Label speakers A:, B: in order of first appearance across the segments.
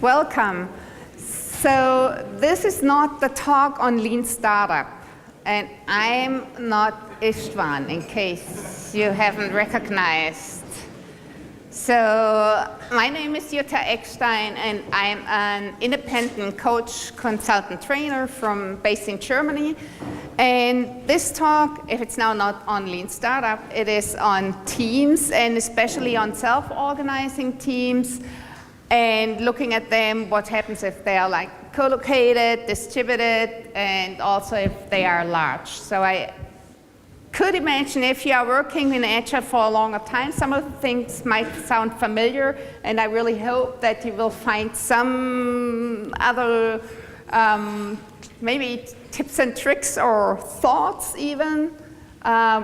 A: Welcome. So this is not the talk on lean startup, and I'm not Istvan, in case you haven't recognized. So my name is Jutta Eckstein, and I'm an independent coach, consultant, trainer based in Germany. And this talk, if it's now not on lean startup, it is on teams, and especially on self-organizing teams, and looking at them, what happens if they are like collocated, distributed, and also if they are large. So I could imagine if you are working in Agile for a longer time, some of the things might sound familiar, and I really hope that you will find some other maybe tips and tricks or thoughts even,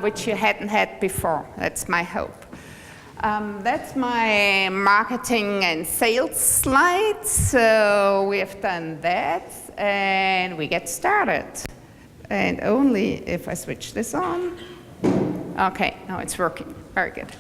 A: which you hadn't had before. That's my hope. That's my marketing and sales slide. So we have done that, and we get started. And only if I switch this on. Okay, now it's working. Very good.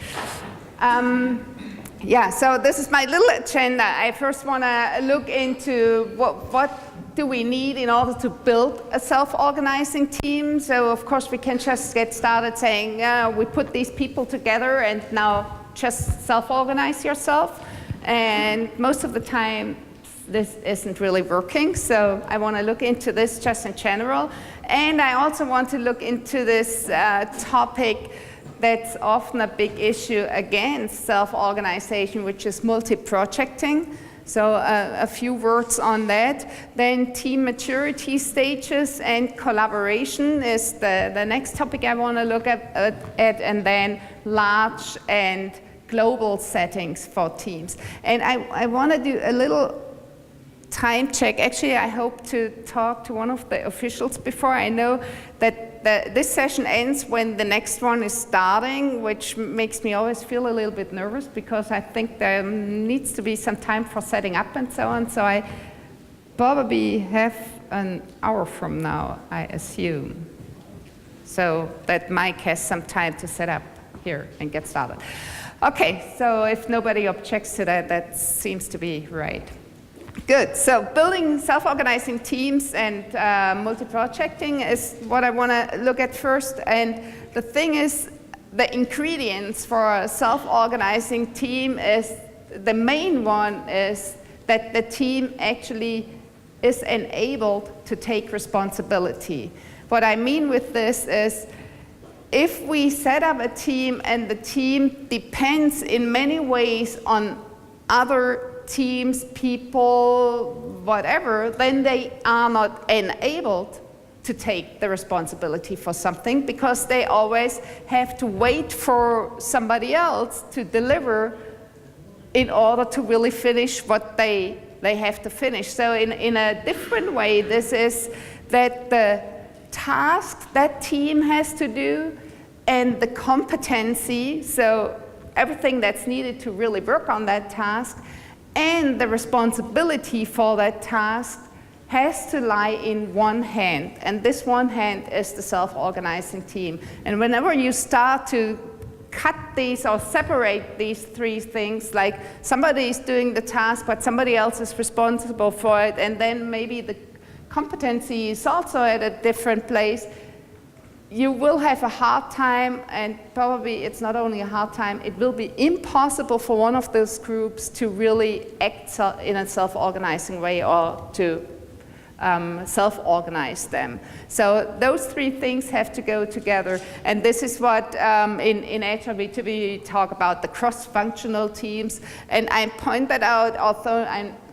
A: Yeah, so this is my little agenda. I first want to look into what do we need in order to build a self-organizing team. So of course we can just get started saying, we put these people together and now just self-organize yourself. And most of the time this isn't really working. So I want to look into this just in general. And I also want to look into this topic that's often a big issue against self-organization, which is multi-projecting. So a few words on that. Then team maturity stages and collaboration is the next topic I want to look at, and then large and global settings for teams. And I want to do a little time check. Actually, I hope to talk to one of the officials before. I know that this session ends when the next one is starting, which makes me always feel a little bit nervous because I think there needs to be some time for setting up and so on. So I probably have an hour from now, I assume. So that Mike has some time to set up here and get started. Okay, so if nobody objects to that, that seems to be right. Good, so building self-organizing teams and multi-projecting is what I want to look at first. And the thing is, the ingredients for a self-organizing team is, the main one is that the team actually is enabled to take responsibility. What I mean with this is, if we set up a team and the team depends in many ways on other teams, people, whatever, then they are not enabled to take the responsibility for something because they always have to wait for somebody else to deliver in order to really finish what they have to finish. So in a different way, this is that the task that team has to do and the competency, so everything that's needed to really work on that task, and the responsibility for that task has to lie in one hand. And this one hand is the self-organizing team. And whenever you start to cut these or separate these three things, like somebody is doing the task, but somebody else is responsible for it, and then maybe the competency is also at a different place, you will have a hard time, and probably it's not only a hard time, it will be impossible for one of those groups to really act in a self-organizing way or to self-organize them. So those three things have to go together, and this is what in Agile we talk about the cross-functional teams, and I point that out, although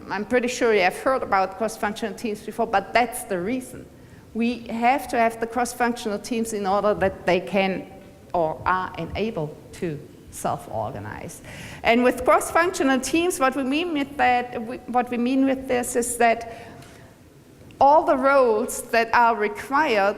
A: I'm pretty sure you have heard about cross-functional teams before, but that's the reason. We have to have the cross-functional teams in order that they can or are enabled to self-organize. And with cross-functional teams, what we mean with this is that all the roles that are required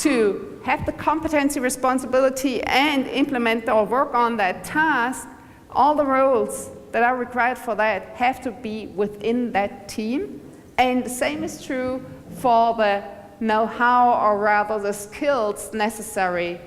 A: to have the competency, responsibility, and implement or work on that task, all the roles that are required for that have to be within that team. And the same is true for the know-how, or rather the skills necessary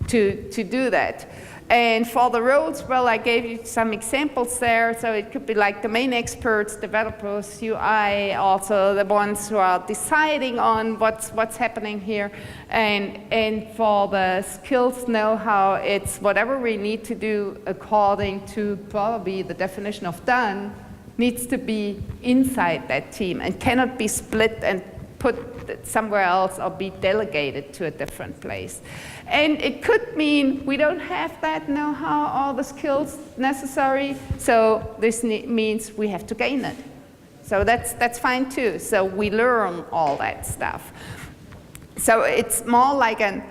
A: to do that. And for the roles, well, I gave you some examples there. So it could be like domain experts, developers, UI, also the ones who are deciding on what's happening here. And for the skills know-how, it's whatever we need to do according to probably the definition of done needs to be inside that team and cannot be split and put somewhere else or be delegated to a different place. And it could mean we don't have that know-how or the skills necessary, so this means we have to gain it. So that's fine too. So we learn all that stuff. So it's more like an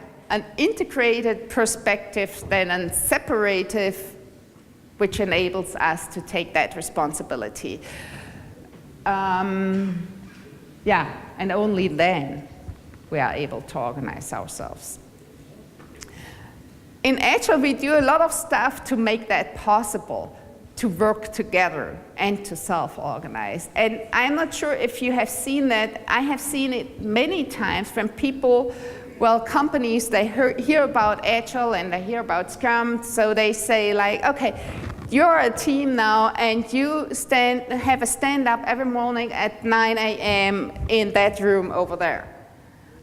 A: integrated perspective than a separative, which enables us to take that responsibility. Yeah, and only then we are able to organize ourselves. In Agile, we do a lot of stuff to make that possible, to work together and to self-organize. And I'm not sure if you have seen that. I have seen it many times from people, well, companies, they hear about Agile and they hear about Scrum, so they say like, okay, you're a team now and you have a stand-up every morning at 9 a.m. in that room over there.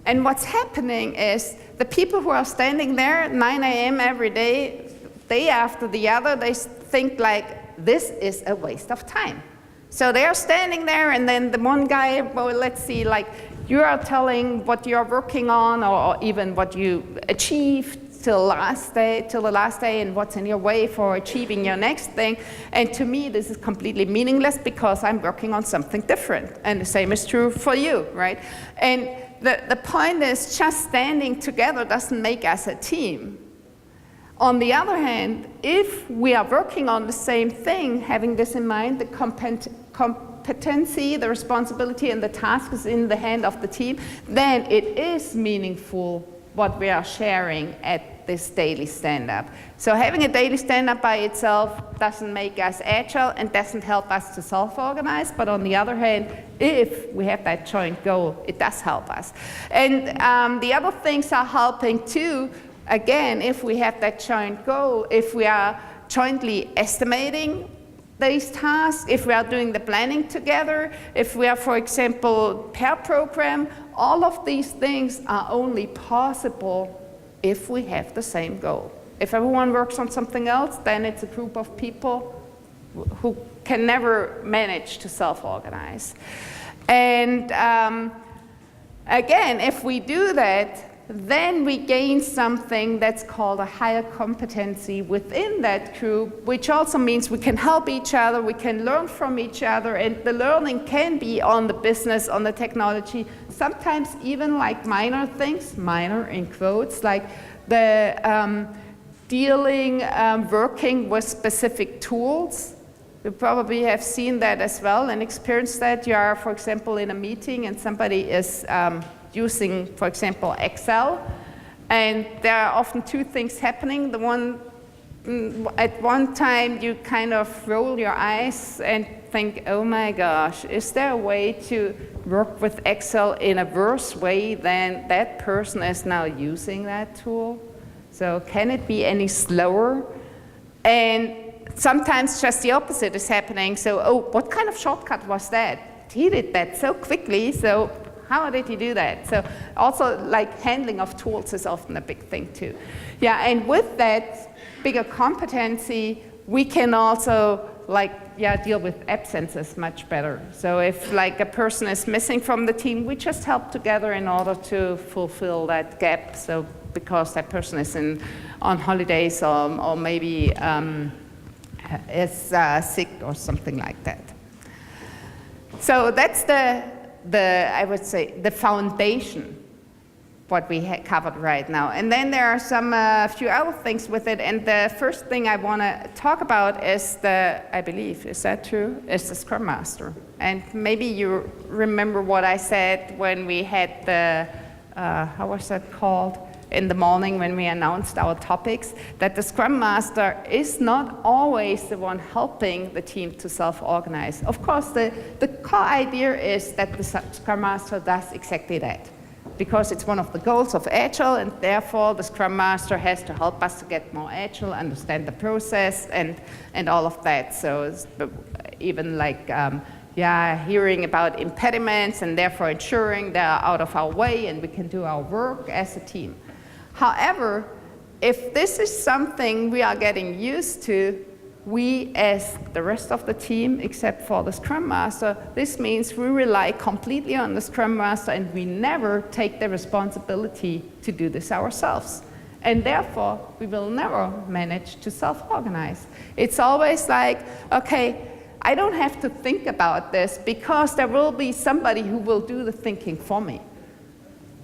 A: And what's happening is the people who are standing there at 9 a.m. every day after the other, they think like, this is a waste of time. So they're standing there and then the one guy, well, let's see, like you are telling what you're working on or even what you achieved till the last day and what's in your way for achieving your next thing. And to me, this is completely meaningless because I'm working on something different. And the same is true for you, right? And the point is just standing together doesn't make us a team. On the other hand, if we are working on the same thing, having this in mind, the competency, the responsibility, and the task is in the hand of the team, then it is meaningful what we are sharing at this daily stand-up. So having a daily stand-up by itself doesn't make us agile and doesn't help us to self-organize, but on the other hand, if we have that joint goal, it does help us. And the other things are helping too. Again, if we have that joint goal, if we are jointly estimating these tasks, if we are doing the planning together, if we are, for example, pair program, all of these things are only possible if we have the same goal. If everyone works on something else, then it's a group of people who can never manage to self-organize. And again, if we do that, then we gain something that's called a higher competency within that group, which also means we can help each other, we can learn from each other, and the learning can be on the business, on the technology, sometimes even like minor things, minor in quotes, like the working with specific tools. You probably have seen that as well and experienced that. You are, for example, in a meeting and somebody is using, for example, Excel, and there are often two things happening. The one, at one time you kind of roll your eyes and think, oh my gosh, is there a way to work with Excel in a worse way than that person is now using that tool? So can it be any slower? And sometimes just the opposite is happening. So, oh, what kind of shortcut was that? He did that so quickly, so how did he do that? So also like handling of tools is often a big thing too. Yeah, and with that bigger competency, we can also deal with absences much better. So if like a person is missing from the team, we just help together in order to fulfill that gap. So because that person is on holidays or maybe is sick or something like that. So that's I would say, the foundation, what we covered right now. And then there are some few other things with it. And the first thing I want to talk about is I believe, is that true? Is the Scrum Master. And maybe you remember what I said when we had the, how was that called? In the morning when we announced our topics, that the Scrum Master is not always the one helping the team to self-organize. Of course, the core idea is that the Scrum Master does exactly that, because it's one of the goals of Agile, and therefore the Scrum Master has to help us to get more Agile, understand the process, and all of that. So it's even like, hearing about impediments and therefore ensuring they're out of our way and we can do our work as a team. However, if this is something we are getting used to, we as the rest of the team, except for the Scrum Master, this means we rely completely on the Scrum Master and we never take the responsibility to do this ourselves. And therefore, we will never manage to self-organize. It's always like, okay, I don't have to think about this because there will be somebody who will do the thinking for me.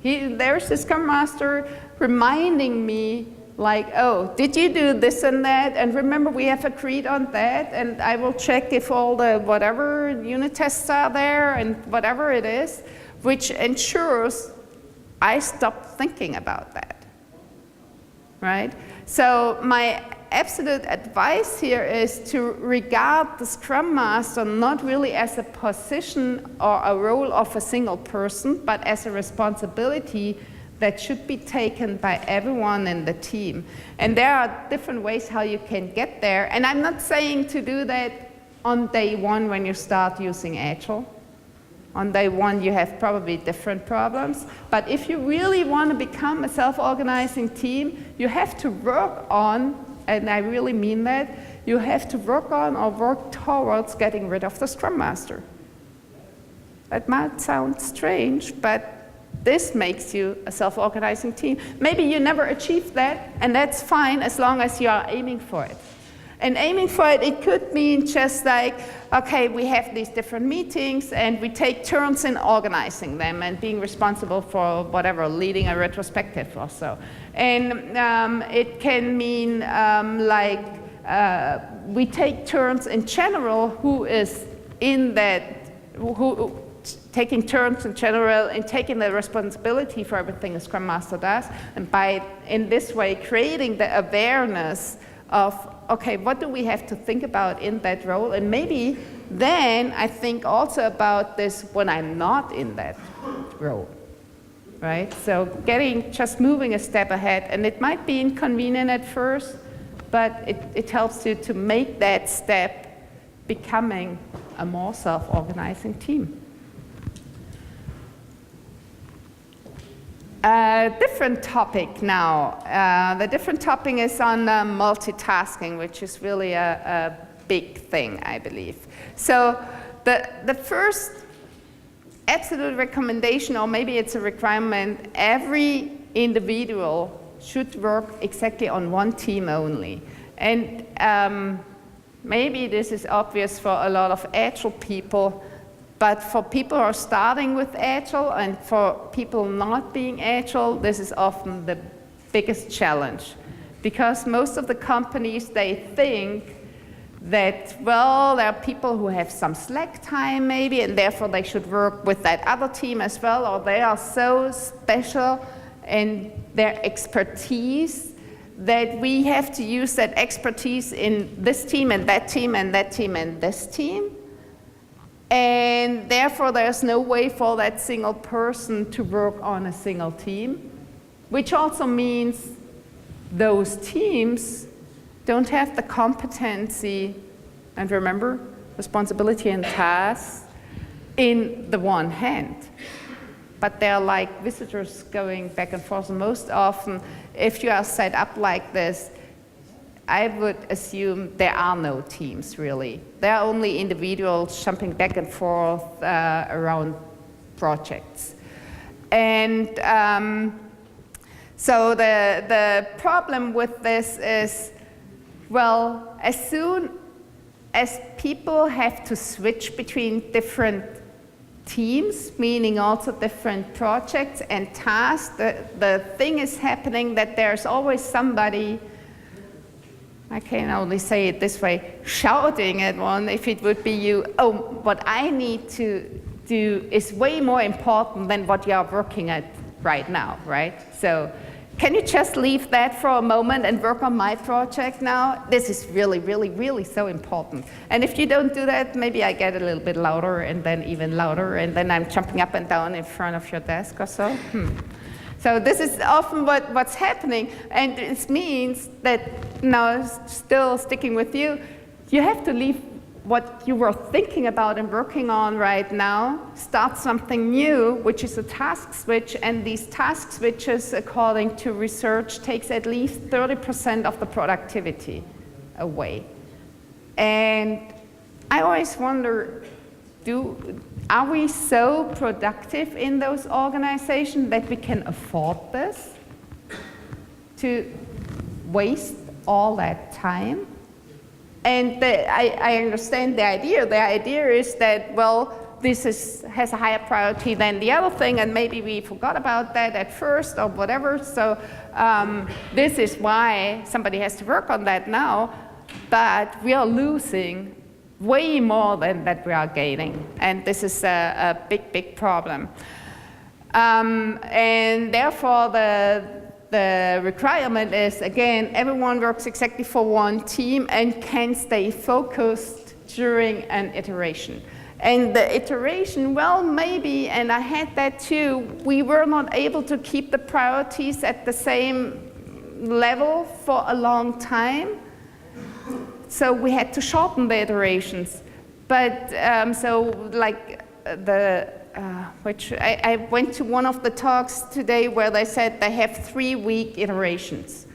A: There's the Scrum Master reminding me, like, oh, did you do this and that? And remember, we have agreed on that, and I will check if all the whatever unit tests are there and whatever it is, which ensures I stop thinking about that, right? So my absolute advice here is to regard the Scrum Master not really as a position or a role of a single person, but as a responsibility that should be taken by everyone in the team. And there are different ways how you can get there. And I'm not saying to do that on day one when you start using Agile. On day one, you have probably different problems. But if you really want to become a self-organizing team, you have to work on, and I really mean that, you have to work on or work towards getting rid of the Scrum Master. That might sound strange, but this makes you a self-organizing team. Maybe you never achieve that, and that's fine as long as you are aiming for it. And aiming for it, it could mean just like, okay, we have these different meetings and we take turns in organizing them and being responsible for whatever, leading a retrospective or so. And it can mean we take turns in general who is in that, taking turns in general and taking the responsibility for everything a Scrum Master does, and by, in this way, creating the awareness of, okay, what do we have to think about in that role? And maybe then I think also about this when I'm not in that role, right? So just moving a step ahead, and it might be inconvenient at first, but it helps you to make that step becoming a more self-organizing team. Different topic now. The different topic is on multitasking, which is really a big thing, I believe. So the first absolute recommendation, or maybe it's a requirement, every individual should work exactly on one team only. And maybe this is obvious for a lot of Agile people, but for people who are starting with Agile and for people not being Agile, this is often the biggest challenge. Because most of the companies, they think that, well, there are people who have some slack time maybe, and therefore they should work with that other team as well, or they are so special in their expertise that we have to use that expertise in this team and that team and that team and this team. And therefore, there's no way for that single person to work on a single team, which also means those teams don't have the competency, and remember, responsibility and tasks in the one hand. But they're like visitors going back and forth. And most often, if you are set up like this, I would assume there are no teams, really. There are only individuals jumping back and forth around projects. And so the problem with this is, well, as soon as people have to switch between different teams, meaning also different projects and tasks, the thing is happening that there's always somebody, I can only say it this way, shouting at one, if it would be you, oh, what I need to do is way more important than what you are working at right now, right? So can you just leave that for a moment and work on my project now? This is really, really, really so important. And if you don't do that, maybe I get a little bit louder and then even louder, and then I'm jumping up and down in front of your desk or so. So this is often what's happening, and it means that now, still sticking with you, you have to leave what you were thinking about and working on right now, start something new, which is a task switch, and these task switches, according to research, takes at least 30% of the productivity away. And I always wonder, are we so productive in those organizations that we can afford this? To waste all that time? And I understand the idea. The idea is that, well, this has a higher priority than the other thing, and maybe we forgot about that at first or whatever. So this is why somebody has to work on that now. But we are losing way more than that we are gaining. And this is a big, big problem. And therefore, the requirement is, again, everyone works exactly for one team and can stay focused during an iteration. And the iteration, well, maybe, and I had that too, we were not able to keep the priorities at the same level for a long time. So we had to shorten the iterations. But so like which I went to one of the talks today where they said they have 3-week iterations.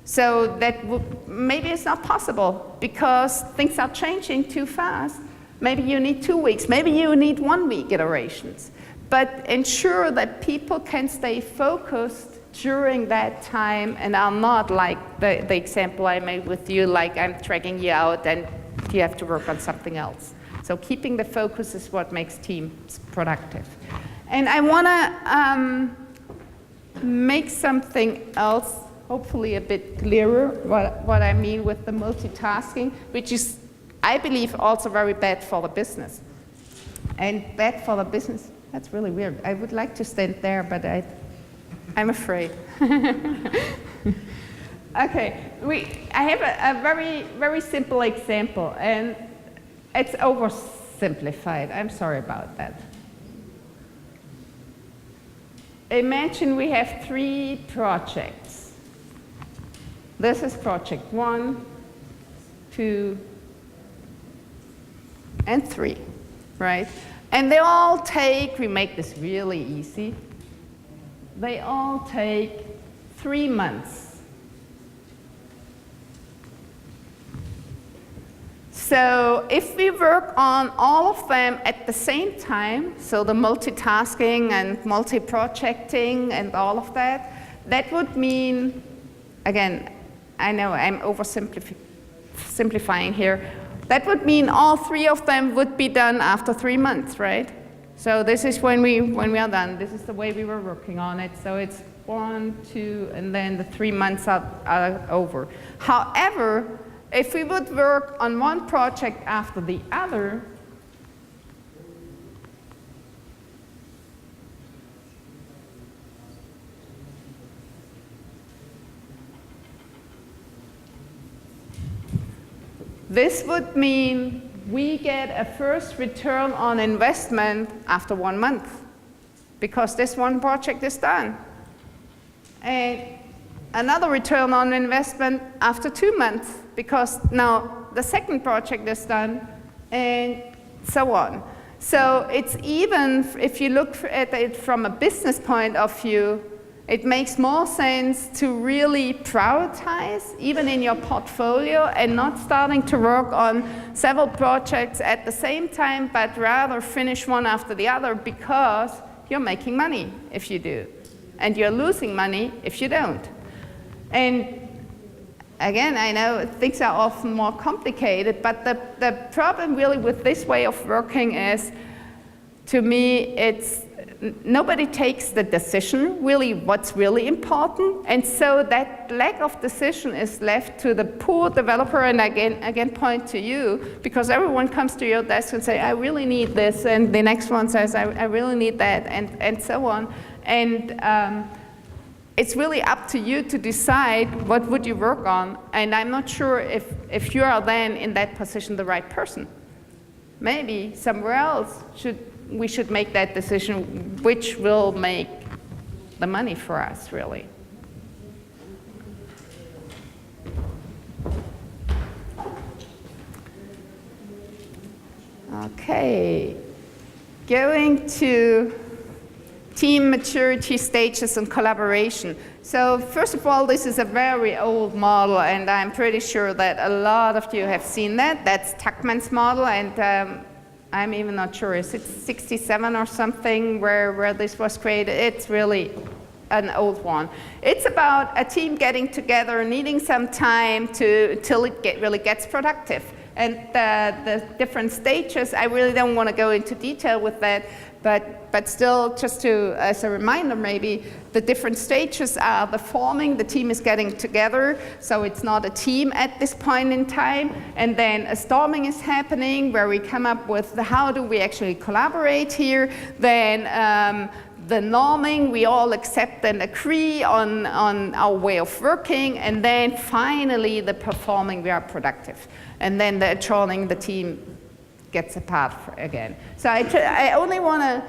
A: So that maybe it's not possible because things are changing too fast. Maybe you need 2 weeks, maybe you need 1-week iterations. But ensure that people can stay focused during that time and are not like the example I made with you, like I'm dragging you out and you have to work on something else. So keeping the focus is what makes teams productive. And I want to make something else, hopefully a bit clearer, what I mean with the multitasking, which is, I believe, also very bad for the business. And bad for the business, that's really weird. I would like to stand there, but I'm afraid. Okay, I have a very, very simple example, and it's oversimplified. I'm sorry about that. Imagine we have 3 projects. This is project 1, 2, and 3, right? And they all take, we make this really easy, they all take 3 months. So if we work on all of them at the same time, so the multitasking and multi-projecting and all of that, that would mean, again, I know I'm oversimplifying here, that would mean all 3 of them would be done after 3 months, right? So this is when we are done. This is the way we were working on it. So it's 1, 2, and then the 3 months are over. However, if we would work on one project after the other, this would mean we get a first return on investment after 1 month, because this one project is done. And another return on investment after 2 months, because now the second project is done, and so on. So it's even, if you look at it from a business point of view, it makes more sense to really prioritize, even in your portfolio, and not starting to work on several projects at the same time, but rather finish one after the other, because you're making money if you do, and you're losing money if you don't. And again, I know things are often more complicated, but the problem really with this way of working is, to me, it's nobody takes the decision, really what's really important, and so that lack of decision is left to the poor developer, and again point to you, because everyone comes to your desk and say, I really need this, and the next one says, I really need that, and so on. And it's really up to you to decide what would you work on. And I'm not sure if you are then in that position the right person. Maybe somewhere else we should make that decision, which will make the money for us, really. Okay, going to team maturity stages and collaboration. So first of all, this is a very old model, and I'm pretty sure that a lot of you have seen that. That's Tuckman's model, and I'm even not sure, is it 67 or something where this was created? It's really an old one. It's about a team getting together, needing some time till it really gets productive. And the different stages, I really don't want to go into detail with that, but still, just as a reminder maybe, the different stages are the forming, the team is getting together, so it's not a team at this point in time, and then a storming is happening where we come up with how do we actually collaborate here, then the norming, we all accept and agree on our way of working, and then finally the performing, we are productive. And then the trolling, the team gets apart again. So I only want to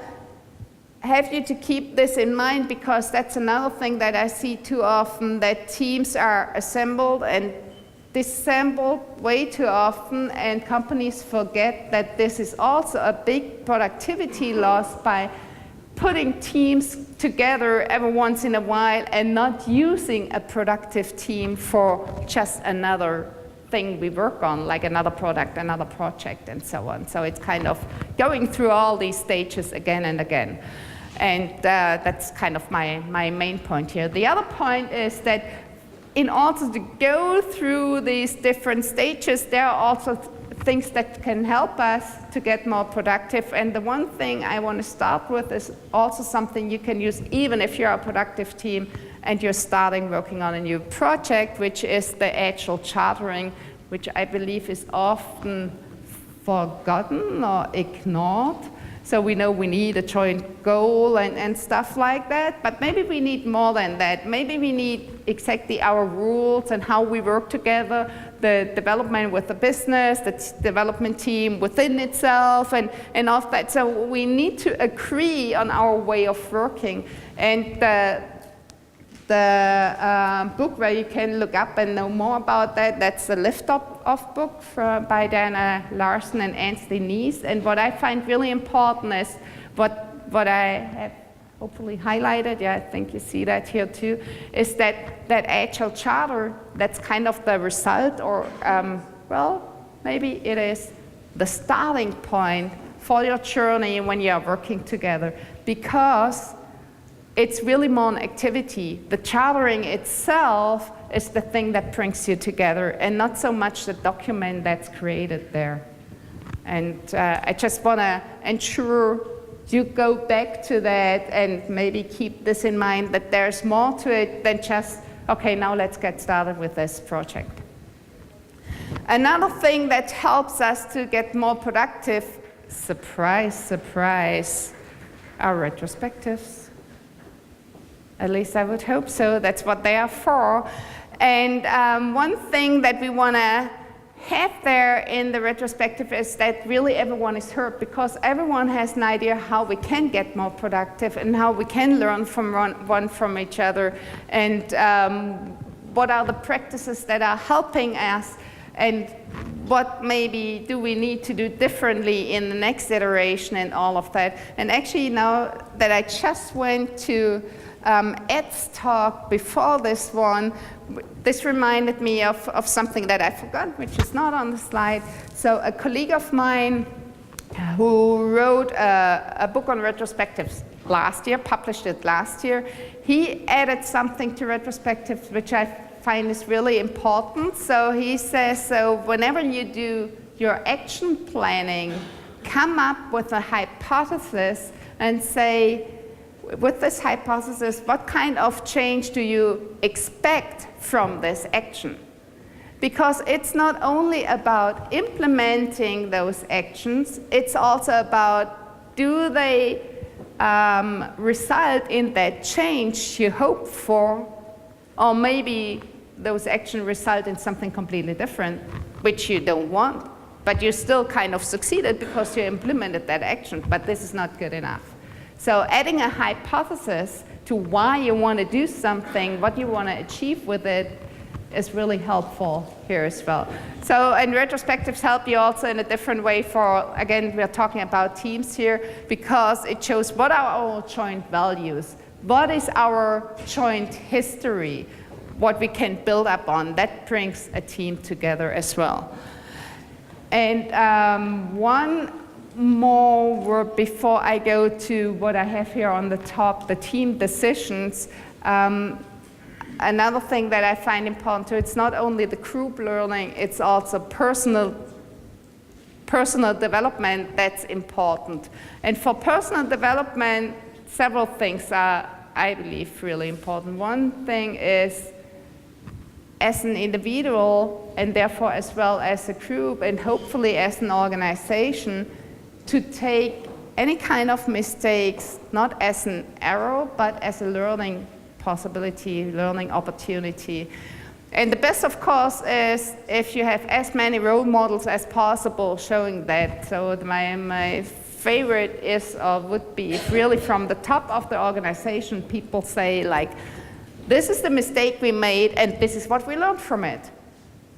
A: have you to keep this in mind, because that's another thing that I see too often, that teams are assembled and disassembled way too often, and companies forget that this is also a big productivity loss by putting teams together every once in a while and not using a productive team for just another thing we work on, like another product, another project, and so on. So it's kind of going through all these stages again and again. And that's kind of my main point here. The other point is that in order to go through these different stages, there are also things that can help us to get more productive. And the one thing I want to start with is also something you can use even if you're a productive team and you're starting working on a new project, which is the Agile chartering, which I believe is often forgotten or ignored. So we know we need a joint goal and stuff like that, but maybe we need more than that. Maybe we need exactly our rules and how we work together, the development with the business, the development team within itself, and all of that. So we need to agree on our way of working. And the book where you can look up and know more about that, that's the Lift Off book by Diana Larsen and Anthony Neese. And what I find really important is what I have hopefully highlighted, yeah, I think you see that here too, is that Agile Charter, that's kind of the result, or well, maybe it is the starting point for your journey when you are working together, because it's really more an activity. The chartering itself is the thing that brings you together, and not so much the document that's created there. And I just want to ensure you go back to that and maybe keep this in mind, that there's more to it than just, okay, now let's get started with this project. Another thing that helps us to get more productive, surprise, surprise, are retrospectives. At least I would hope so. That's what they are for. And one thing that we want to have there in the retrospective is that really everyone is heard, because everyone has an idea how we can get more productive and how we can learn from one from each other, and what are the practices that are helping us, and what maybe do we need to do differently in the next iteration, and all of that. And actually, now that I just went to Ed's talk before this one, this reminded me of something that I forgot, which is not on the slide. So a colleague of mine who wrote a book on retrospectives last year, published it last year, he added something to retrospectives which I find is really important. So he says, so whenever you do your action planning, come up with a hypothesis and say, with this hypothesis, what kind of change do you expect from this action? Because it's not only about implementing those actions, it's also about, do they result in that change you hope for, or maybe those actions result in something completely different, which you don't want, but you still kind of succeeded because you implemented that action, but this is not good enough. So adding a hypothesis to why you want to do something, what you want to achieve with it, is really helpful here as well. So, and retrospectives help you also in a different way for, again, we're talking about teams here, because it shows what are our joint values, what is our joint history, what we can build up on. That brings a team together as well. And one more word before I go to what I have here on the top, the team decisions. Another thing that I find important too, it's not only the group learning, it's also personal development that's important. And for personal development, several things are, I believe, really important. One thing is, as an individual, and therefore as well as a group, and hopefully as an organization, to take any kind of mistakes, not as an error, but as a learning possibility, learning opportunity. And the best, of course, is if you have as many role models as possible showing that. So my favorite is, or would be, if really from the top of the organization, people say, like, this is the mistake we made, and this is what we learned from it.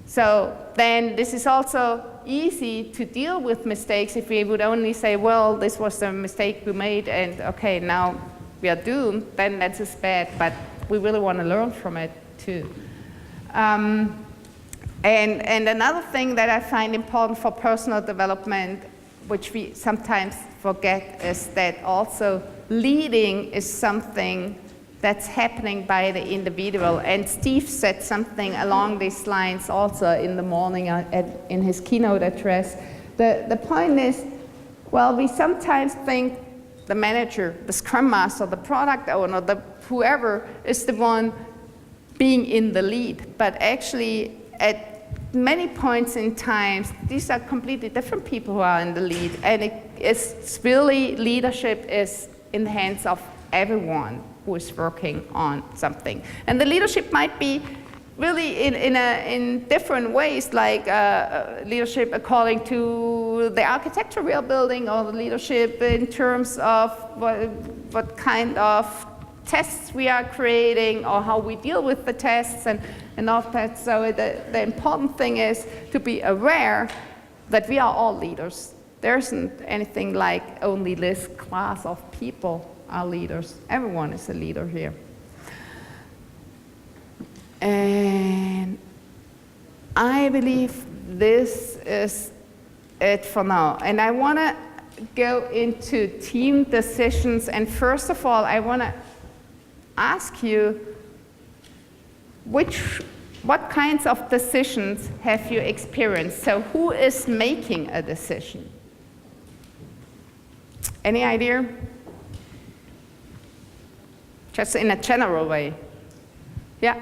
A: So then this is also easy to deal with mistakes if we would only say, well, this was the mistake we made, and okay, now we are doomed, then that's just bad, but we really want to learn from it too. And another thing that I find important for personal development, which we sometimes forget, is that also leading is something that's happening by the individual. And Steve said something along these lines also in the morning in his keynote address. The point is, well, we sometimes think the manager, the Scrum Master, the product owner, whoever is the one being in the lead. But actually, at many points in time, these are completely different people who are in the lead. And it's really, leadership is in the hands of everyone who is working on something. And the leadership might be really in different ways, like leadership according to the architecture we are building, or the leadership in terms of what kind of tests we are creating, or how we deal with the tests and all of that. So the important thing is to be aware that we are all leaders. There isn't anything like only this class of people are leaders. Everyone is a leader here. And I believe this is it for now. And I want to go into team decisions. And first of all, I want to ask you, what kinds of decisions have you experienced? So who is making a decision? Any idea? Just in a general way. Yeah?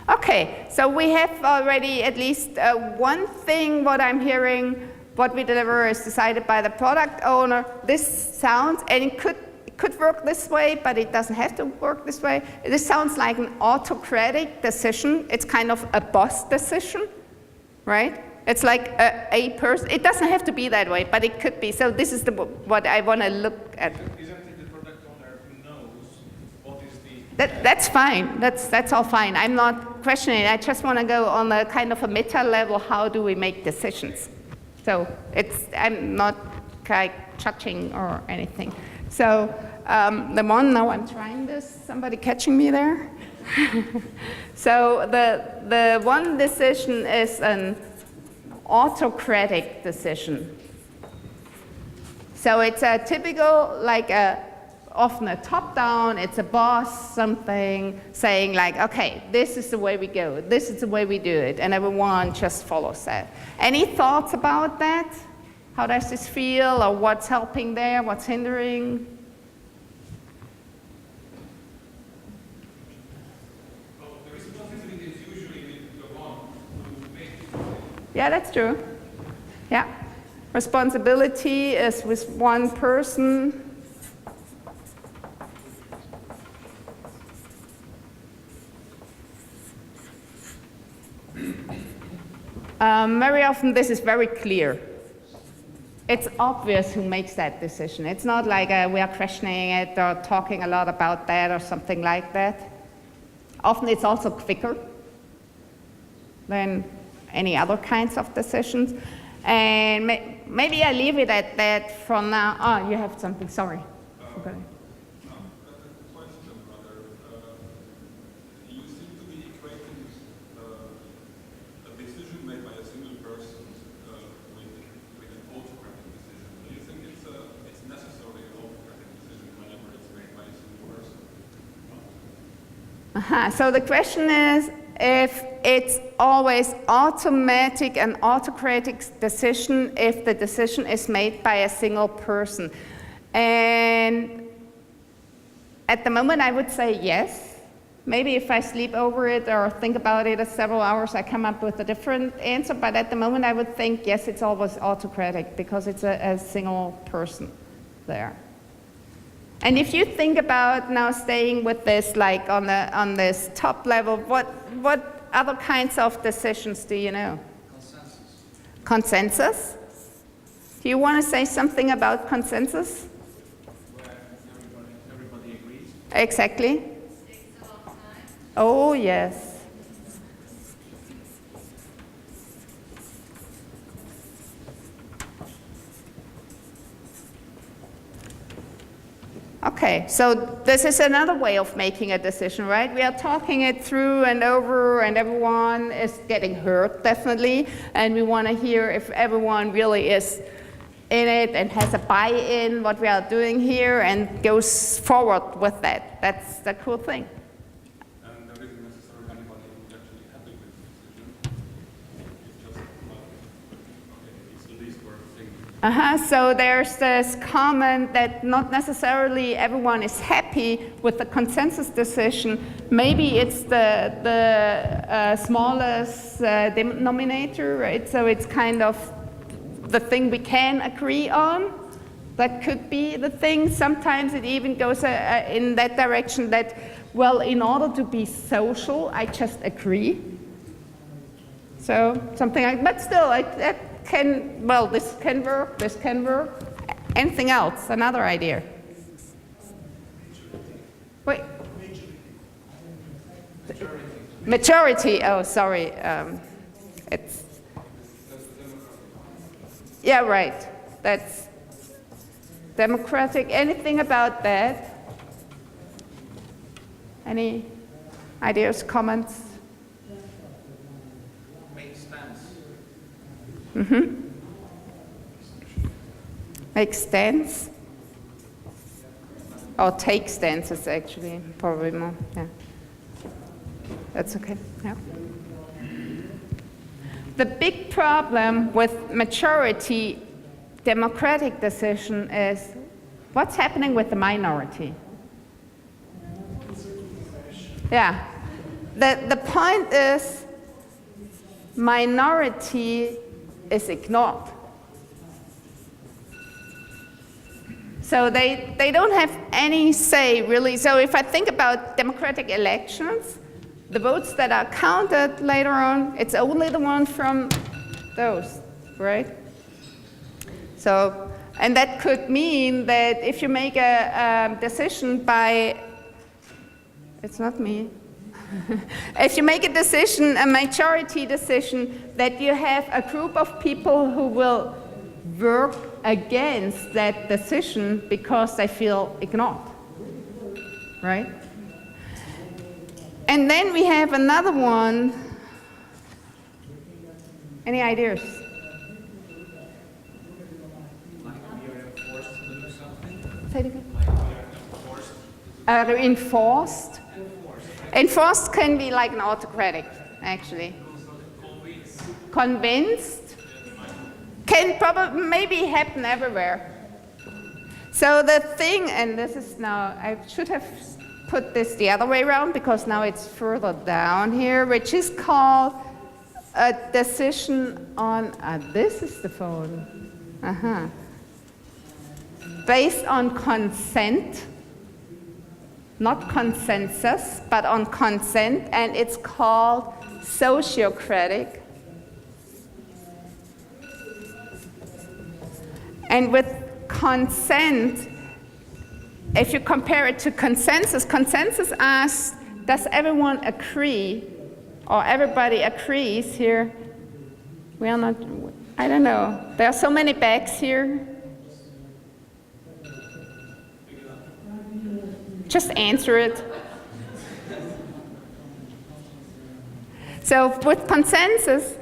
A: Okay, so we have already at least one thing what I'm hearing, what we deliver is decided by the product owner. This sounds, and it could work this way, but it doesn't have to work this way. This sounds like an autocratic decision. It's kind of a boss decision, right? It's like a person. It doesn't have to be that way, but it could be. So this is what I want to look at.
B: Isn't it the product owner who knows what is the...
A: That's fine. That's all fine. I'm not questioning it. I just want to go on a kind of a meta level. How do we make decisions? So I'm not judging or anything. So the one, now I'm trying this. Somebody catching me there? So the one decision is an autocratic decision. So it's a typical, like often a top-down, it's a boss, something saying like, okay, this is the way we go, this is the way we do it, and everyone just follows that. Any thoughts about that? How does this feel, or what's helping there, what's hindering?
B: Well, the responsibility is usually with the one who makes the
A: Yeah, that's true. Yeah. Responsibility is with one person. Very often this is very clear. It's obvious who makes that decision. It's not like we are questioning it or talking a lot about that or something like that. Often it's also quicker than any other kinds of decisions. And maybe I leave it at that for now. Oh, you have something, sorry. Okay.
B: No, that's a question rather. You seem to be equating a decision made by a single person with an autocratic decision. Do you think it's necessarily an autocratic decision whenever it's made by a single person?
A: So the question is if it's always automatic and autocratic decision if the decision is made by a single person. And at the moment I would say yes. Maybe if I sleep over it or think about it for several hours, I come up with a different answer. But at the moment I would think yes, it's always autocratic because it's a single person there. And if you think about now staying with this, like on this top level, what other kinds of decisions do you know?
C: Consensus.
A: Consensus? Do you want to say something about consensus?
C: Where everybody agrees.
A: Exactly. Oh, yes. Okay, so this is another way of making a decision, right? We are talking it through and over, and everyone is getting hurt, definitely, and we want to hear if everyone really is in it and has a buy-in what we are doing here and goes forward with that. That's the cool thing.
B: And there isn't necessarily anybody who's actually happy with the decision. It's just, okay, it's the least worst thing.
A: So there's this comment that not necessarily everyone is happy with the consensus decision. Maybe it's the smallest denominator, right? So it's kind of the thing we can agree on. That could be the thing. Sometimes it even goes in that direction that, well, in order to be social, I just agree. So something like, but still, that can, well, this can work, this can work. Anything else? Another idea? Wait. Majority. Oh, sorry. It's. Yeah, right. That's democratic. Anything about that? Any ideas, comments?
C: Make stance.
A: Mm-hmm. Make stance? Or take stances, actually, probably more. Yeah. That's okay. Yeah. The big problem with majority democratic decision is what's happening with the minority? Yeah. The point is minority is ignored. So they don't have any say, really. So if I think about democratic elections, the votes that are counted later on, it's only the one from those, right? So, and that could mean that if you make a decision by, it's not me. If you make a decision, a majority decision, that you have a group of people who will work against that decision because they feel ignored, right? And then we have another one. Any ideas?
C: Like we are forced to do something.
A: Say it again.
C: Like we are forced.
A: Enforced. Enforced can be like an autocratic, actually. Convinced. Can probably maybe happen everywhere. So the thing, and this is now, I should have put this the other way around because now it's further down here, which is called a decision on, this is the phone, based on consent, not consensus, but on consent, and it's called sociocratic. And with consent, if you compare it to consensus, consensus asks, does everyone agree, or everybody agrees here? We are not, I don't know. There are so many bags here. Just answer it. So with consensus,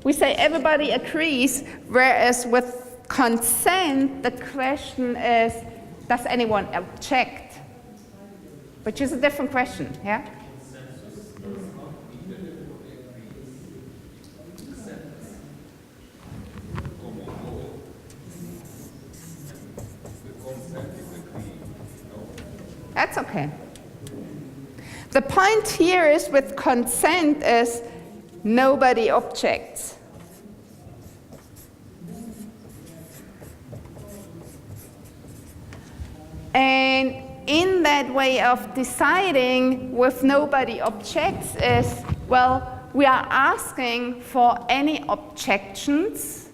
A: we say everybody agrees, whereas with consent, the question is, does anyone object? Which is a different question, yeah? That's okay. The point here is with consent is nobody objects. And in that way of deciding with nobody objects is, well, we are asking for any objections,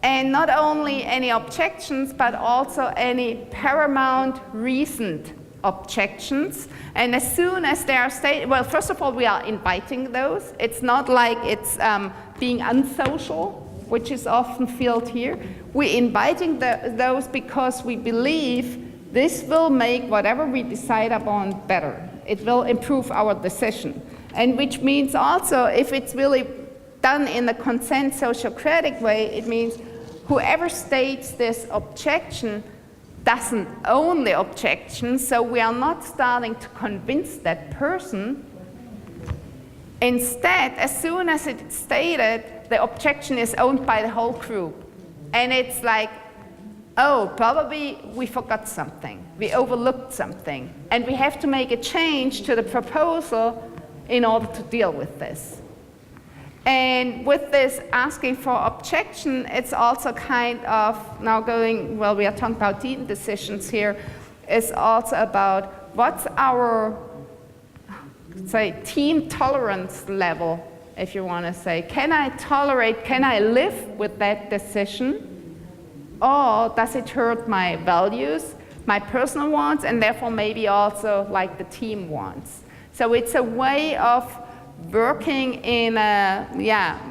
A: and not only any objections, but also any paramount reasoned objections. And as soon as they are stated, well, first of all, we are inviting those. It's not like it's being unsocial, which is often felt here. We're inviting those because we believe this will make whatever we decide upon better. It will improve our decision. And which means also, if it's really done in the consent sociocratic way, it means whoever states this objection doesn't own the objection, so we are not starting to convince that person. Instead, as soon as it's stated, the objection is owned by the whole group. And it's like, oh, probably we forgot something, we overlooked something, and we have to make a change to the proposal in order to deal with this. And with this asking for objection, it's also kind of now going, well, we are talking about team decisions here, it's also about what's our, say, team tolerance level, if you want to say. Can I tolerate, can I live with that decision? Or does it hurt my values, my personal wants, and therefore maybe also like the team wants? So it's a way of working in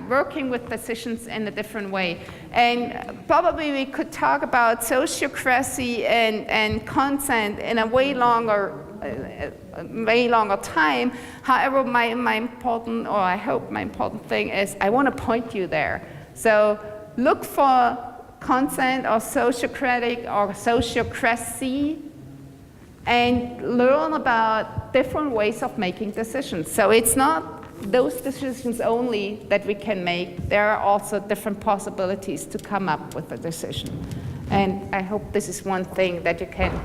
A: working with decisions in a different way. And probably we could talk about sociocracy and consent in a way longer time. However, my important, or I hope my important thing is I want to point you there. So look for consent or sociocratic or sociocracy and learn about different ways of making decisions. So it's not those decisions only that we can make. There are also different possibilities to come up with a decision. And I hope this is one thing that you can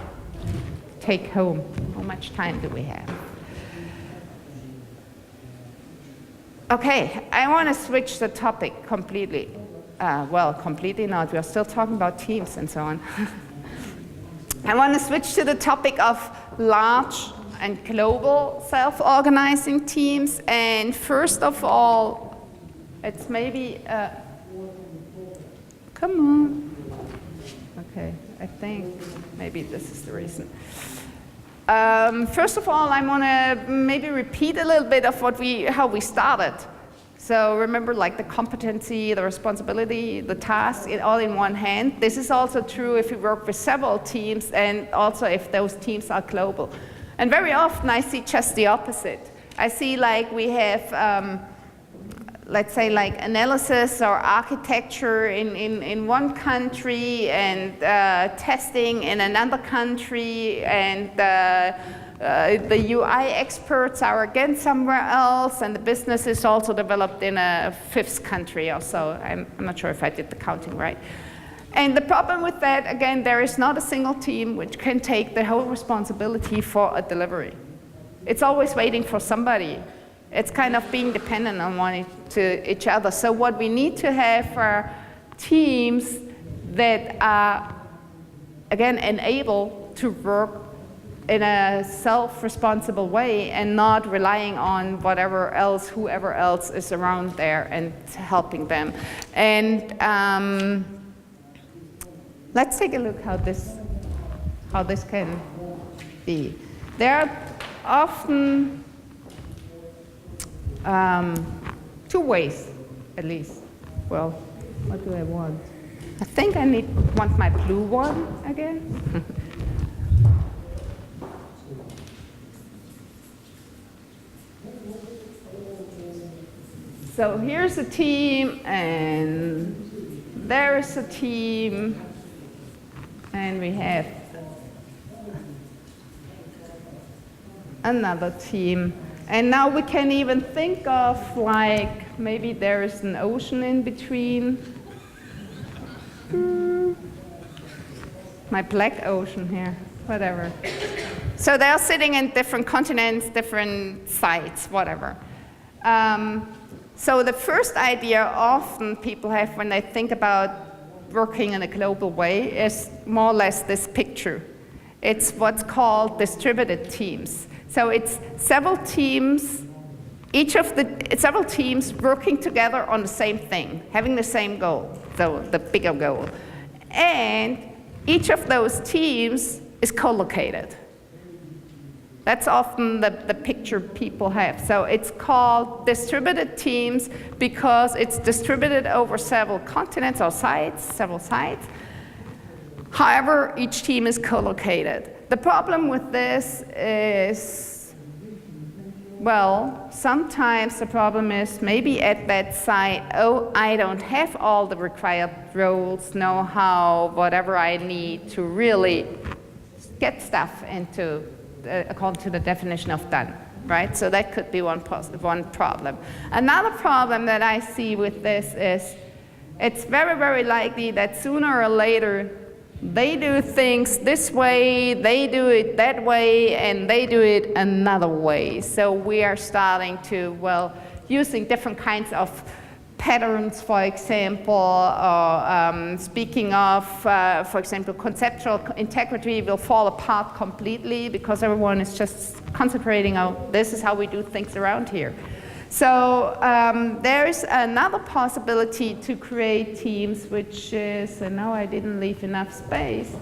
A: take home. How much time do we have? Okay, I want to switch the topic completely. Well, completely not. We are still talking about teams and so on. I want to switch to the topic of large and global self-organizing teams. And first of all, it's maybe, come on. Okay, I think maybe this is the reason. First of all, I want to maybe repeat a little bit of how we started. So remember, like the competency, the responsibility, the task, all in one hand. This is also true if you work with several teams and also if those teams are global. And very often I see just the opposite. I see like we have, let's say like analysis or architecture in one country and testing in another country, and the UI experts are again somewhere else, and the business is also developed in a fifth country or so. I'm not sure if I did the counting right. And the problem with that, again, there is not a single team which can take the whole responsibility for a delivery. It's always waiting for somebody It's kind of being dependent on each other. So what we need to have are teams that are, again, enabled to work in a self-responsible way and not relying on whoever else is around there and helping them. And let's take a look how this can be. There are often two ways, at least. Well, what do I want? I think I want my blue one again. So here's a team, and there is a team, and we have another team. And now we can even think of, like, maybe there is an ocean in between. My black ocean here, whatever. So they're sitting in different continents, different sites, whatever. So the first idea often people have when they think about working in a global way is more or less this picture. It's what's called distributed teams. So it's several teams, several teams working together on the same thing, having the same goal, so the bigger goal. And each of those teams is collocated. That's often the picture people have. So it's called distributed teams because it's distributed over several continents or sites, several sites. However, each team is collocated. The problem with this is, well, sometimes the problem is maybe at that site, oh, I don't have all the required roles, know-how, whatever I need to really get stuff into according to the definition of done, right? So that could be one problem. Another problem that I see with this is it's very, very likely that sooner or later they do things this way, they do it that way, and they do it another way. So we are starting to, well, using different kinds of patterns, for example, or speaking of, for example, conceptual integrity will fall apart completely because everyone is just concentrating on this is how we do things around here. So there is another possibility to create teams, which is, and now I didn't leave enough space.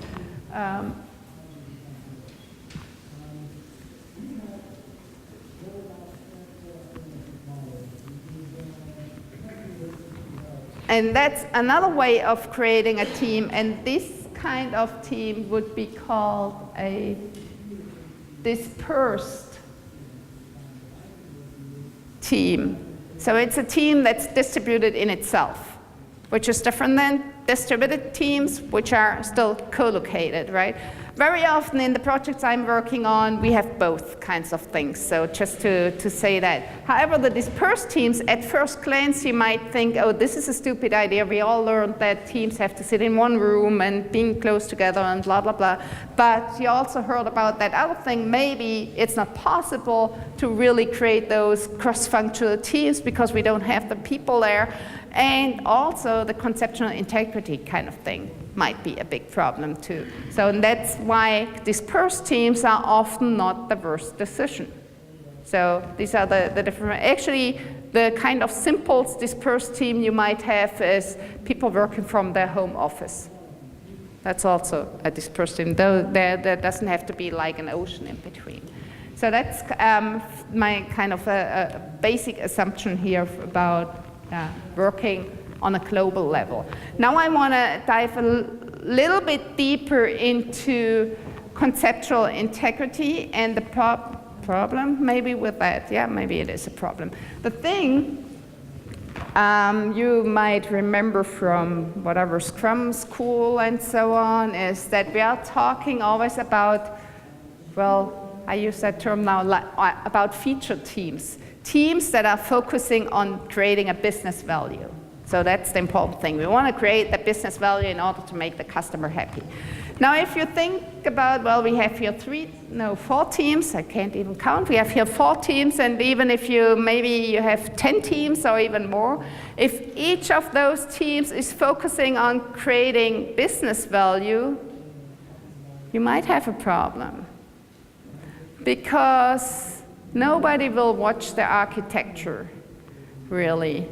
A: And that's another way of creating a team, and this kind of team would be called a dispersed team. So it's a team that's distributed in itself, which is different than distributed teams, which are still co-located, right? Very often in the projects I'm working on, we have both kinds of things, so just to say that. However, the dispersed teams, at first glance, you might think, oh, this is a stupid idea. We all learned that teams have to sit in one room and being close together and blah, blah, blah. But you also heard about that other thing. Maybe it's not possible to really create those cross-functional teams because we don't have the people there. And also the conceptual integrity kind of thing might be a big problem too. So that's why dispersed teams are often not the worst decision. So these are the different, actually the kind of simple dispersed team you might have is people working from their home office. That's also a dispersed team, though there doesn't have to be like an ocean in between. So that's my kind of a basic assumption here about working on a global level. Now I want to dive a little bit deeper into conceptual integrity and the problem maybe with that. Yeah, maybe it is a problem. The thing you might remember from whatever Scrum school and so on is that we are talking always about, well, I use that term now, about feature teams. Teams that are focusing on creating a business value. So that's the important thing. We want to create the business value in order to make the customer happy. Now, if you think about, well, we have here 4 teams, I can't even count, we have here 4 teams, and even if maybe you have 10 teams or even more, if each of those teams is focusing on creating business value, you might have a problem. Because nobody will watch the architecture, really.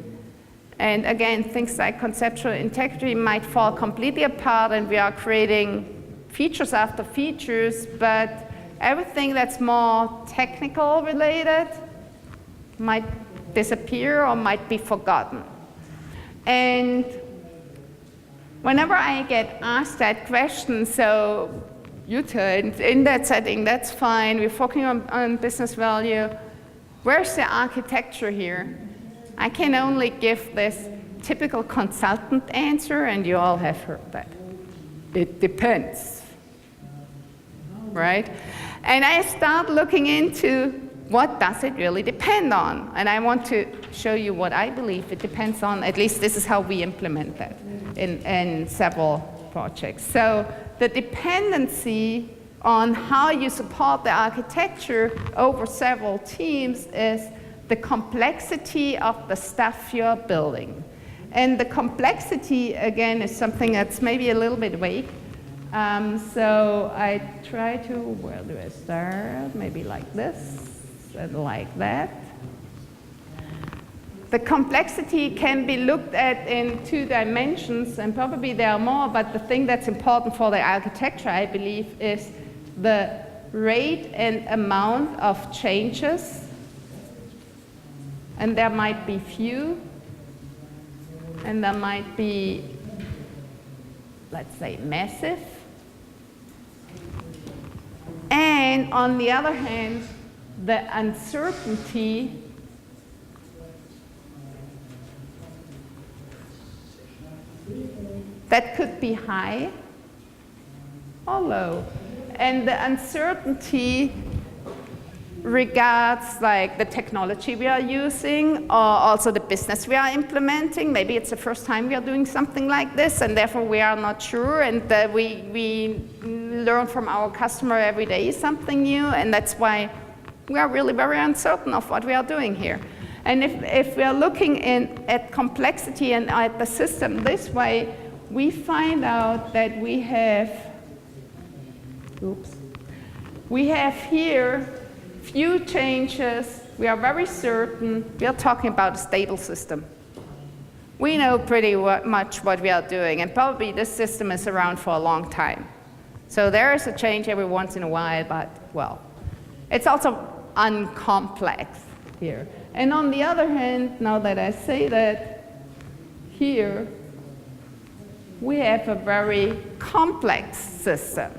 A: And again, things like conceptual integrity might fall completely apart, and we are creating features after features, but everything that's more technical related might disappear or might be forgotten. And whenever I get asked that question, so Jutta, in that setting, that's fine, we're focusing on business value, where's the architecture here? I can only give this typical consultant answer, and you all have heard that. It depends, right? And I start looking into what does it really depend on? And I want to show you what I believe it depends on. At least this is how we implement that in several projects. So the dependency on how you support the architecture over several teams is the complexity of the stuff you're building. And the complexity, again, is something that's maybe a little bit vague. So I try to, where do I start? Maybe like this and like that. The complexity can be looked at in 2 dimensions, and probably there are more, but the thing that's important for the architecture, I believe, is the rate and amount of changes. And there might be few, and there might be, let's say, massive. And on the other hand, the uncertainty that could be high or low. And the uncertainty regards like the technology we are using, or also the business we are implementing. Maybe it's the first time we are doing something like this, and therefore we are not sure, and we learn from our customer every day something new, and that's why we are really very uncertain of what we are doing here. And if we are looking at complexity and at the system this way, we find out that we have here few changes. We are very certain. We are talking about a stable system. We know pretty much what we are doing, and probably this system is around for a long time. So there is a change every once in a while, but, well, it's also uncomplex here. And on the other hand, now that I say that, here we have a very complex system.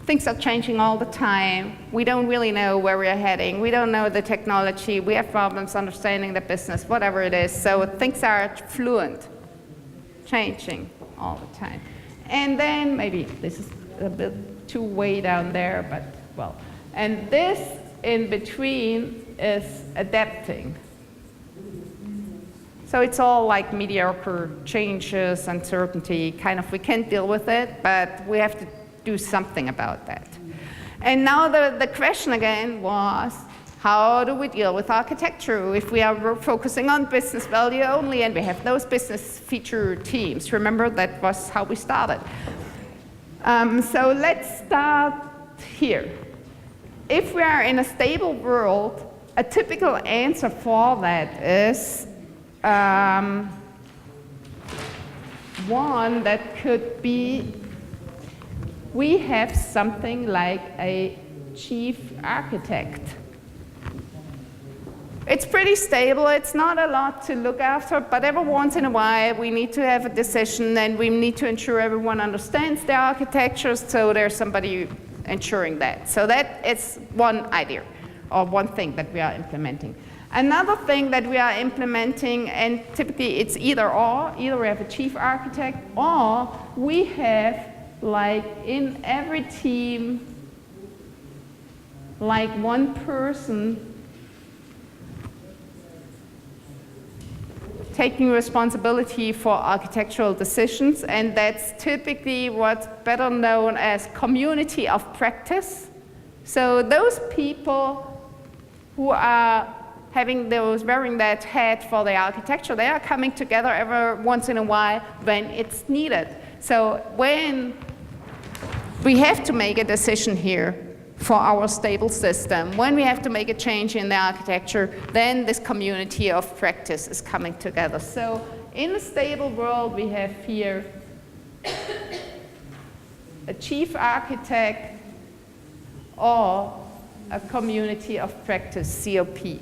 A: Things are changing all the time. We don't really know where we're heading. We don't know the technology. We have problems understanding the business, whatever it is. So things are fluent, changing all the time. And then maybe this is a bit too way down there, but well. And this in between is adapting. So it's all like mediocre changes, uncertainty, kind of we can't deal with it, but we have to do something about that. And now the question again was, how do we deal with architecture if we are focusing on business value only and we have those business feature teams? Remember, that was how we started. So let's start here. If we are in a stable world, a typical answer for that is one that could be, we have something like a chief architect. It's pretty stable, it's not a lot to look after, but every once in a while we need to have a decision and we need to ensure everyone understands the architecture, so there's somebody ensuring that. So that is one idea, or one thing that we are implementing. Another thing that we are implementing, and typically it's either or, either we have a chief architect, or we have, like in every team, like one person taking responsibility for architectural decisions, and that's typically what's better known as community of practice. So those people who are wearing that hat for the architecture, they are coming together every once in a while when it's needed. So when we have to make a decision here for our stable system, when we have to make a change in the architecture, then this community of practice is coming together. So in a stable world, we have here a chief architect or a community of practice, COP.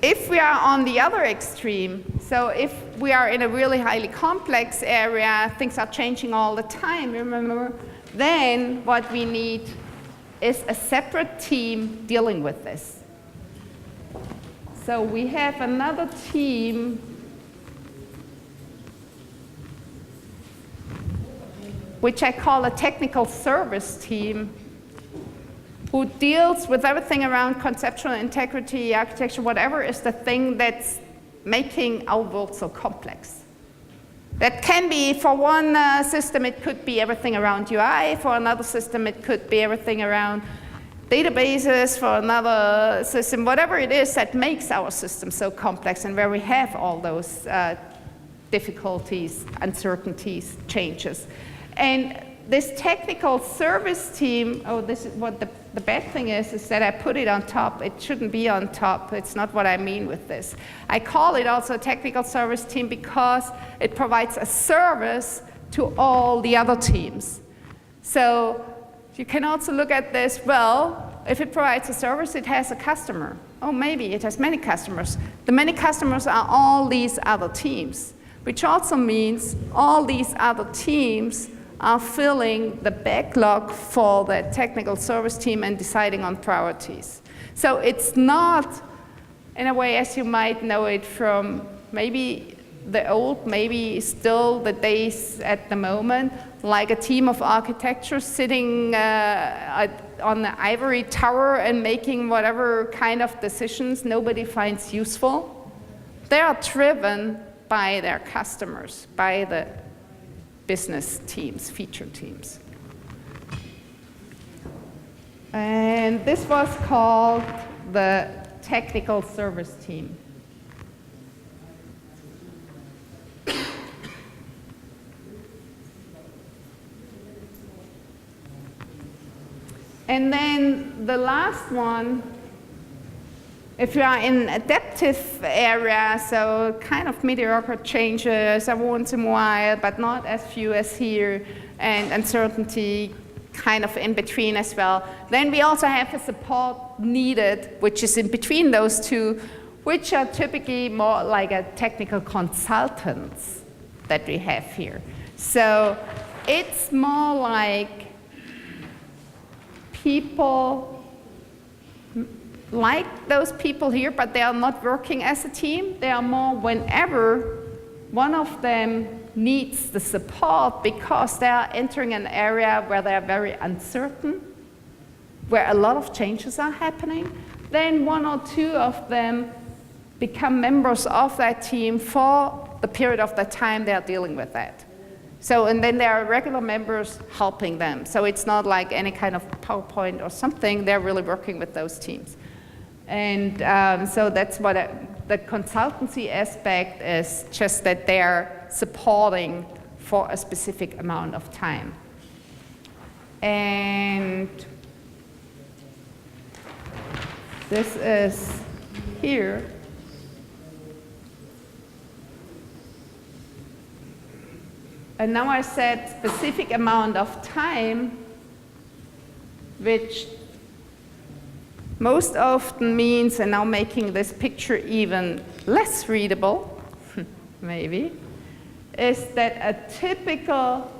A: If we are on the other extreme, so if we are in a really highly complex area, things are changing all the time, remember, then what we need is a separate team dealing with this. So we have another team which I call a technical service team, who deals with everything around conceptual integrity, architecture, whatever is the thing that's making our world so complex. That can be, for one system, it could be everything around UI. For another system, it could be everything around databases. For another system, whatever it is that makes our system so complex and where we have all those difficulties, uncertainties, changes. And this technical service team, this is what the bad thing is that I put it on top. It shouldn't be on top. It's not what I mean with this. I call it also a technical service team because it provides a service to all the other teams. So you can also look at this, well, if it provides a service, it has a customer. Oh, maybe it has many customers. The many customers are all these other teams, which also means all these other teams are filling the backlog for the technical service team and deciding on priorities. So it's not, in a way, as you might know it from maybe the old, maybe still the days at the moment, like a team of architects sitting on the ivory tower and making whatever kind of decisions nobody finds useful. They are driven by their customers, by the business teams, feature teams. And this was called the technical service team. And then the last one, if you are in adaptive area, so kind of mediocre changes every once in a while, but not as few as here, and uncertainty kind of in between as well. Then we also have the support needed, which is in between those two, which are typically more like a technical consultants that we have here. So it's more like people like those people here, but they are not working as a team. They are more whenever one of them needs the support because they are entering an area where they are very uncertain, where a lot of changes are happening. Then one or two of them become members of that team for the period of the time they are dealing with that. So, and then there are regular members helping them. So it's not like any kind of PowerPoint or something. They're really working with those teams. And so that's what the consultancy aspect is, just that they're supporting for a specific amount of time. And this is here. And now I said specific amount of time, which most often means, and now making this picture even less readable, maybe, is that a typical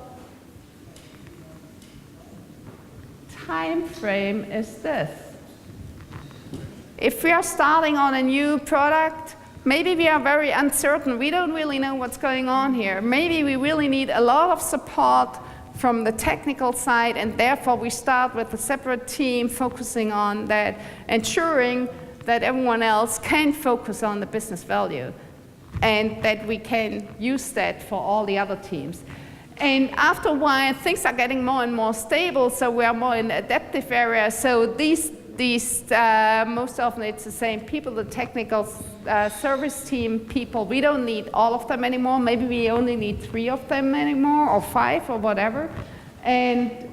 A: time frame is this. If we are starting on a new product, maybe we are very uncertain. We don't really know what's going on here. Maybe we really need a lot of support from the technical side, and therefore we start with a separate team focusing on that, ensuring that everyone else can focus on the business value, and that we can use that for all the other teams. And after a while, things are getting more and more stable, so we are more in the adaptive area. So these most often it's the same people, the technical service team people, we don't need all of them anymore. Maybe we only need 3 of them anymore, or 5, or whatever. And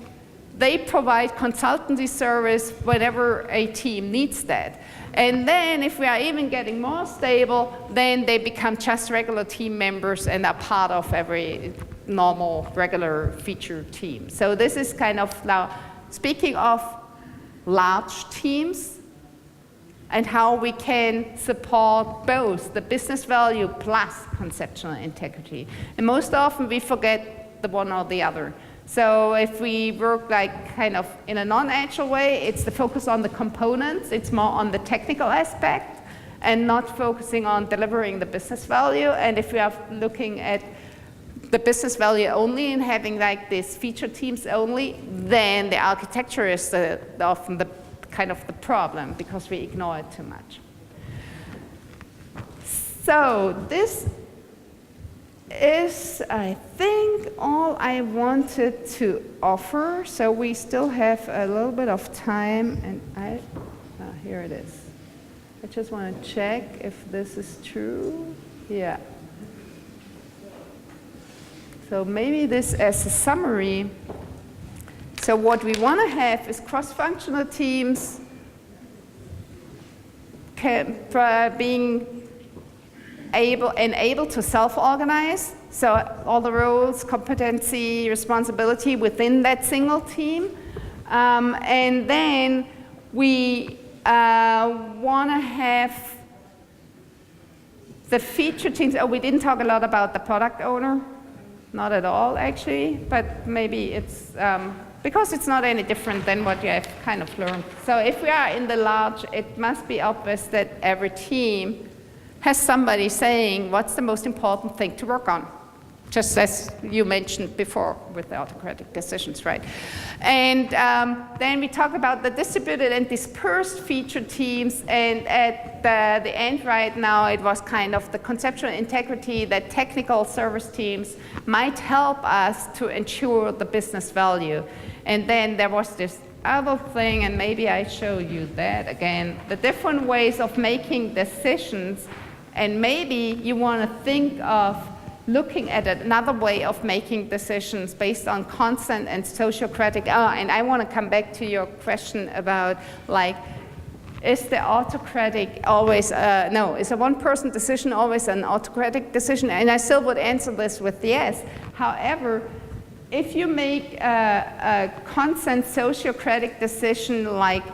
A: they provide consultancy service whenever a team needs that. And then if we are even getting more stable, then they become just regular team members and are part of every normal, regular feature team. So this is kind of now, speaking of large teams and how we can support both the business value plus conceptual integrity. And most often we forget the one or the other. So if we work like kind of in a non-agile way, it's the focus on the components, it's more on the technical aspect and not focusing on delivering the business value. And if we are looking at the business value only and having like these feature teams only, then the architecture is often the kind of the problem because we ignore it too much. So this is, I think, all I wanted to offer. So we still have a little bit of time, and here it is. I just want to check if this is true. Yeah. So maybe this as a summary. So what we want to have is cross-functional teams being able to self-organize. So all the roles, competency, responsibility within that single team. And then we want to have the feature teams. Oh, we didn't talk a lot about the product owner. Not at all, actually, but maybe it's because it's not any different than what you have kind of learned. So if we are in the large, it must be obvious that every team has somebody saying what's the most important thing to work on, just as you mentioned before with the autocratic decisions, right? And then we talk about the distributed and dispersed feature teams, and at the end right now, it was kind of the conceptual integrity that technical service teams might help us to ensure the business value. And then there was this other thing, and maybe I show you that again, the different ways of making decisions, and maybe you want to think of looking at another way of making decisions based on consent and sociocratic. And I want to come back to your question about, like, is the autocratic always, no, is a one-person decision always an autocratic decision? And I still would answer this with yes. However, if you make a consent sociocratic decision, like,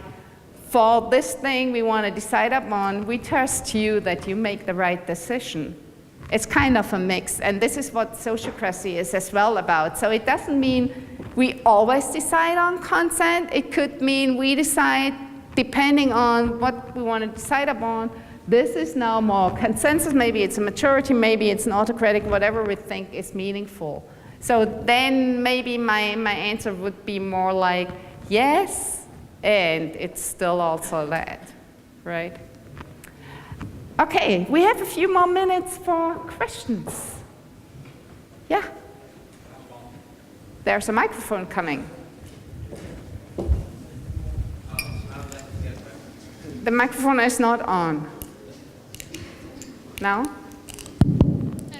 A: for this thing we want to decide upon, we trust you that you make the right decision. It's kind of a mix, and this is what sociocracy is as well about. So it doesn't mean we always decide on consent. It could mean we decide, depending on what we want to decide upon, this is now more consensus, maybe it's a maturity, maybe it's an autocratic, whatever we think is meaningful. So then maybe my answer would be more like, yes, and it's still also that, right? Okay, we have a few more minutes for questions. Yeah? There's a microphone coming. The microphone is not on. No?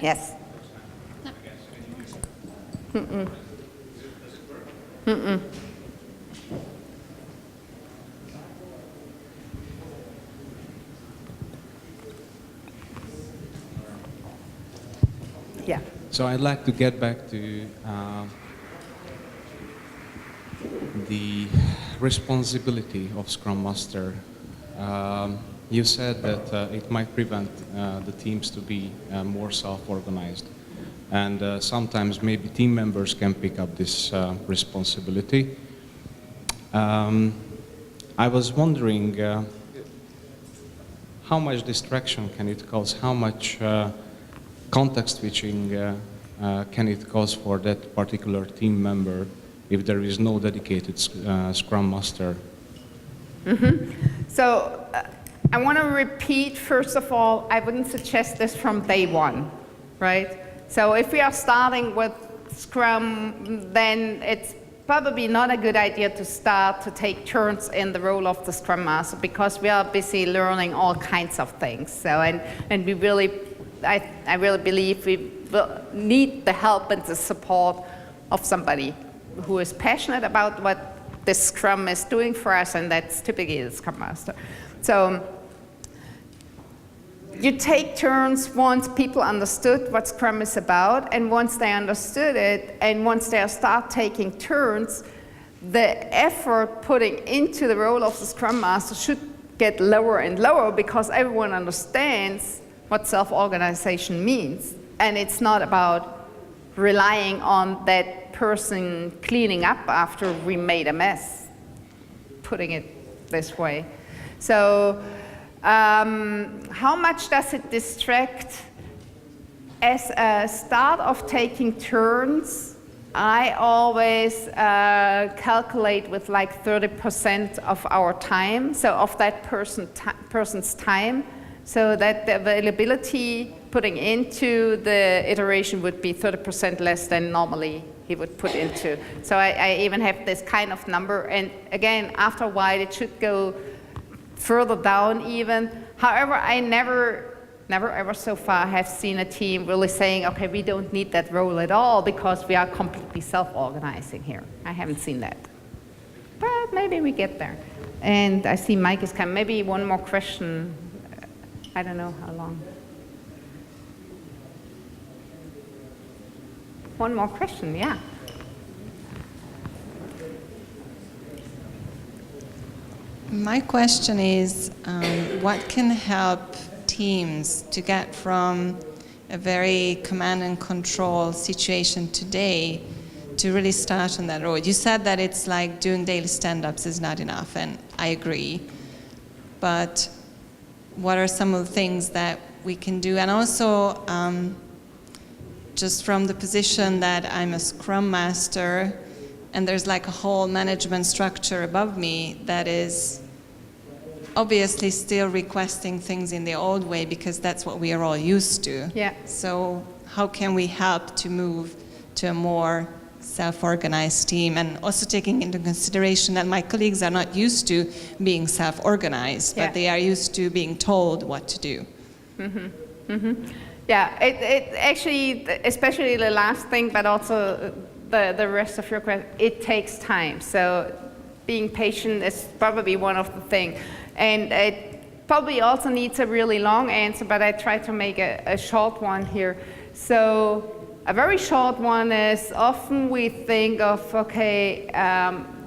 A: Yes. Mm-mm. Mm-mm. Yeah.
C: So I'd like to get back to the responsibility of Scrum Master. You said that it might prevent the teams to be more self-organized. And sometimes maybe team members can pick up this responsibility. I was wondering how much distraction can it cause? How much context switching can it cause for that particular team member if there is no dedicated Scrum Master?
A: Mm-hmm. So I want to repeat, first of all, I wouldn't suggest this from day one, right? So if we are starting with Scrum, then it's probably not a good idea to start to take turns in the role of the Scrum Master, because we are busy learning all kinds of things. So, and we really, I really believe we will need the help and the support of somebody who is passionate about what the Scrum is doing for us, and that's typically the Scrum Master. So you take turns once people understood what Scrum is about, and once they understood it, and once they start taking turns, the effort putting into the role of the Scrum Master should get lower and lower, because everyone understands what self-organization means. And it's not about relying on that person cleaning up after we made a mess, putting it this way. So how much does it distract? As a start of taking turns, I always calculate with like 30% of our time, so of that person's time, so that the availability putting into the iteration would be 30% less than normally he would put into. So I even have this kind of number, and again, after a while it should go further down even. However, I never ever so far have seen a team really saying, okay, we don't need that role at all because we are completely self-organizing here. I haven't seen that. But maybe we get there. And I see Mike is coming. Maybe one more question. I don't know how long. One more question, yeah.
D: My question is, what can help teams to get from a very command and control situation today to really start on that road? You said that it's like doing daily stand-ups is not enough, and I agree. But what are some of the things that we can do? And also, just from the position that I'm a Scrum Master, and there's like a whole management structure above me that is obviously still requesting things in the old way because that's what we are all used to.
A: Yeah.
D: So how can we help to move to a more self-organized team, and also taking into consideration that my colleagues are not used to being self-organized, but they are used to being told what to do. Mm-hmm.
A: Mm-hmm. Yeah, it actually, especially the last thing, but also the rest of your question, it takes time. So being patient is probably one of the things. And it probably also needs a really long answer, but I try to make a short one here. So a very short one is, often we think of, okay,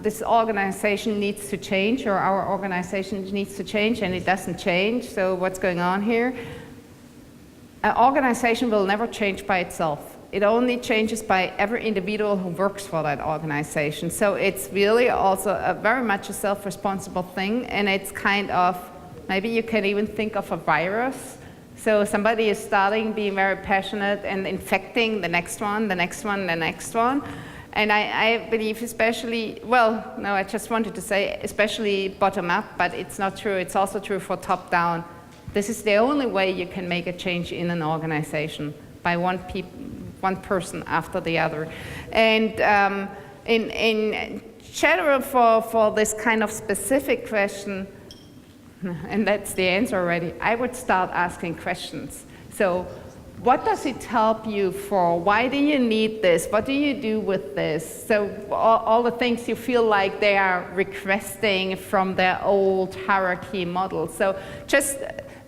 A: this organization needs to change, or our organization needs to change, and it doesn't change. So what's going on here? An organization will never change by itself. It only changes by every individual who works for that organization. So it's really also very much a self-responsible thing, and it's kind of, maybe you can even think of a virus. So somebody is starting being very passionate and infecting the next one, the next one, the next one. And I believe especially, well, no, I just wanted to say especially bottom up, but it's not true. It's also true for top down. This is the only way you can make a change in an organization, by one person after the other. And in general, for this kind of specific question, and that's the answer already, I would start asking questions. So what does it help you for? Why do you need this? What do you do with this? So all the things you feel like they are requesting from their old hierarchy model. So just,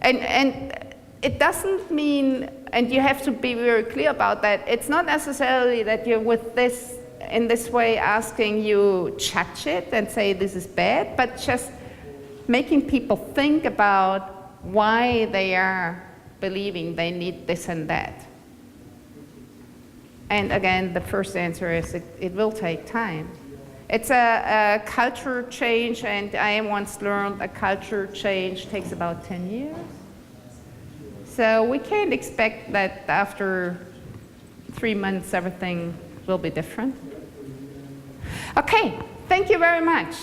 A: and it doesn't mean, and you have to be very clear about that, it's not necessarily that you're with this, in this way asking you judge it and say this is bad, but just making people think about why they are believing they need this and that. And again, the first answer is it will take time. It's a culture change, and I once learned a culture change takes about 10 years. So we can't expect that after 3 months everything will be different. Okay, thank you very much.